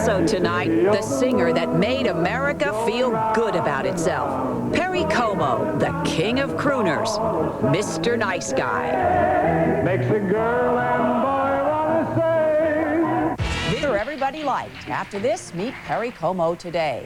Also tonight, the singer that made America feel good about itself. Perry Como, the King of Crooners, Mr. Nice Guy. Makes a girl and boy want to say. Dinner everybody liked. After this, meet Perry Como today.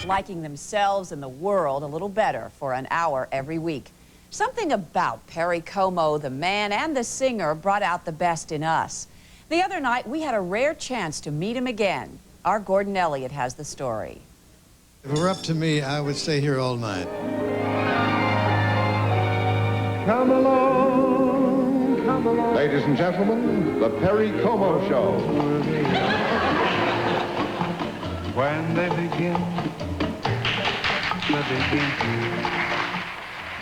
Liking themselves and the world a little better for an hour every week. Something about Perry Como, the man and the singer, brought out the best in us. The other night, we had a rare chance to meet him again. Our Gordon Elliott has the story. If it were up to me, I would stay here all night. Come along, come along. Ladies and gentlemen, the Perry Como Show. When they begin to...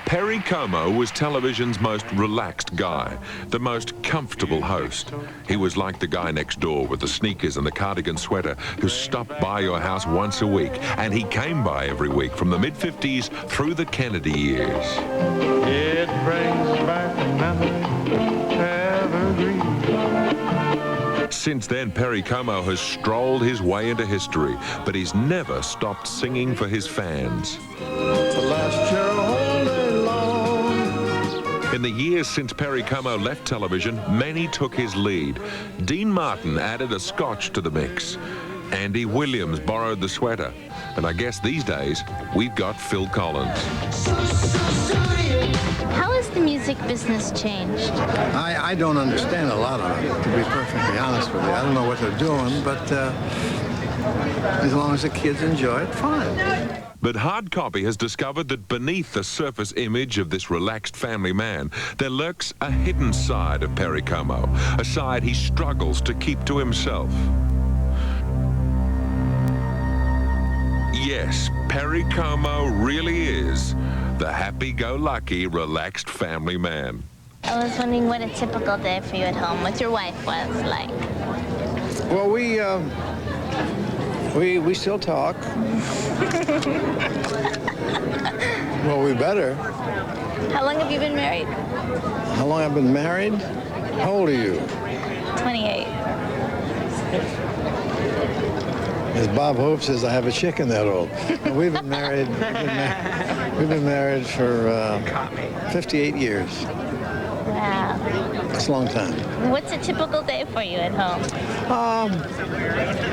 Perry Como was television's most relaxed guy, the most comfortable host. He was like the guy next door with the sneakers and the cardigan sweater who stopped by your house once a week, and he came by every week from the mid-50s through the Kennedy years. It brings back memories evergreen. Since then, Perry Como has strolled his way into history, but he's never stopped singing for his fans. The last year all day long. In the years since Perry Como left television, many took his lead. Dean Martin added a scotch to the mix. Andy Williams borrowed the sweater. And I guess these days, we've got Phil Collins. How has the music business changed? I don't understand a lot of it, to be perfectly honest with you. I don't know what they're doing, but as long as the kids enjoy it, fine. But Hard Copy has discovered that beneath the surface image of this relaxed family man, there lurks a hidden side of Perry Como, a side he struggles to keep to himself. Yes, Perry Como really is the happy-go-lucky, relaxed family man. I was wondering what a typical day for you at home, what your wife was like. Well, we still talk. Well, we better. How long have you been married? How long I've been married? How old are you? 28. As Bob Hope says, I have a chicken that old. We've been married. We've been married for 58 years. Wow. That's a long time. What's a typical day for you at home?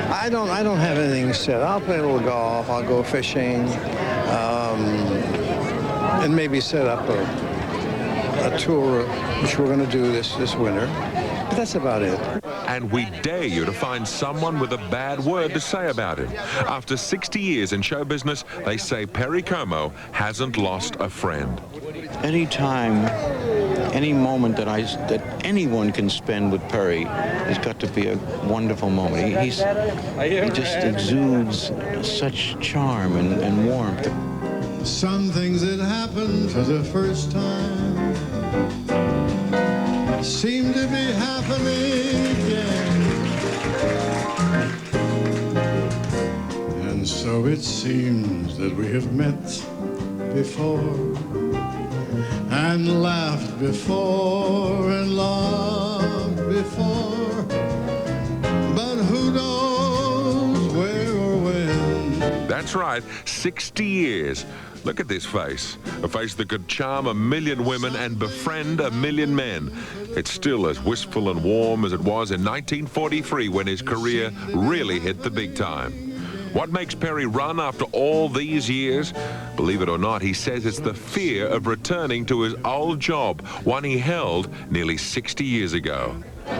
I don't have anything set. I'll play a little golf. I'll go fishing, and maybe set up a tour, which we're going to do this winter. But that's about it. And we dare you to find someone with a bad word to say about him. After 60 years in show business, they say Perry Como hasn't lost a friend. Any time, any moment that anyone can spend with Perry has got to be a wonderful moment. He just exudes such charm and warmth. Some things that happen for the first time seem to be happening again. And so it seems that we have met before and laughed before and loved before, but who knows where or when. That's right, 60 years. Look at this face, a face that could charm 1 million women and befriend 1 million men. It's still as wistful and warm as it was in 1943 when his career really hit the big time. What makes Perry run after all these years? Believe it or not, he says it's the fear of returning to his old job, one he held nearly 60 years ago. I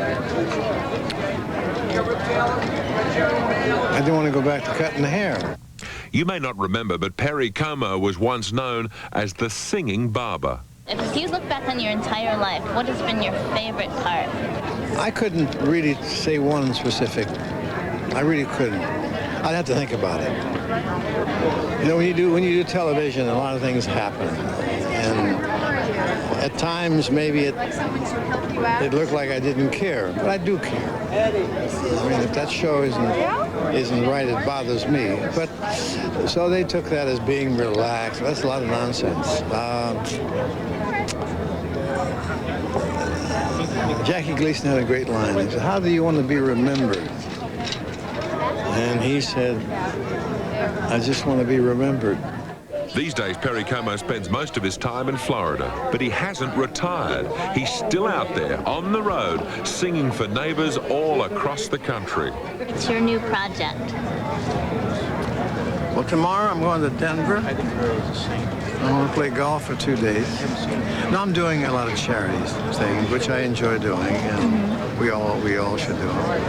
didn't want to go back to cutting the hair. You may not remember, but Perry Como was once known as the singing barber. If you look back on your entire life, what has been your favorite part? I couldn't really say one specific. I really couldn't. I'd have to think about it. You know, when you do television, a lot of things happen. And at times, maybe it looked like I didn't care, but I do care. I mean, if that show isn't right, it bothers me. But so they took that as being relaxed. That's a lot of nonsense. Jackie Gleason had a great line. He said, "How do you want to be remembered? And he said, I just want to be remembered. These days, Perry Como spends most of his time in Florida, but he hasn't retired. He's still out there on the road, singing for neighbors all across the country. It's your new project. Well, tomorrow I'm going to Denver. I want to play golf for 2 days. No, I'm doing a lot of charities things, which I enjoy doing, and we all should do them.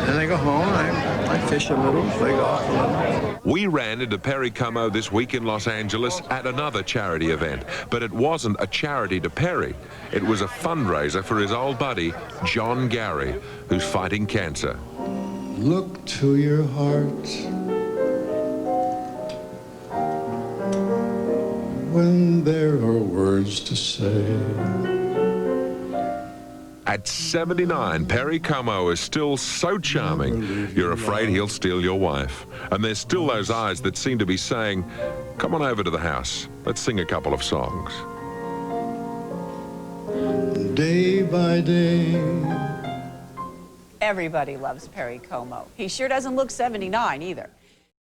Then I go home, I fish a little, play golf a little. We ran into Perry Como this week in Los Angeles at another charity event, but it wasn't a charity to Perry. It was a fundraiser for his old buddy, John Gary, who's fighting cancer. Look to your heart when there are words to say. At 79, Perry Como is still so charming, you're afraid he'll steal your wife. And there's still those eyes that seem to be saying, come on over to the house, let's sing a couple of songs. Day by day. Everybody loves Perry Como. He sure doesn't look 79 either.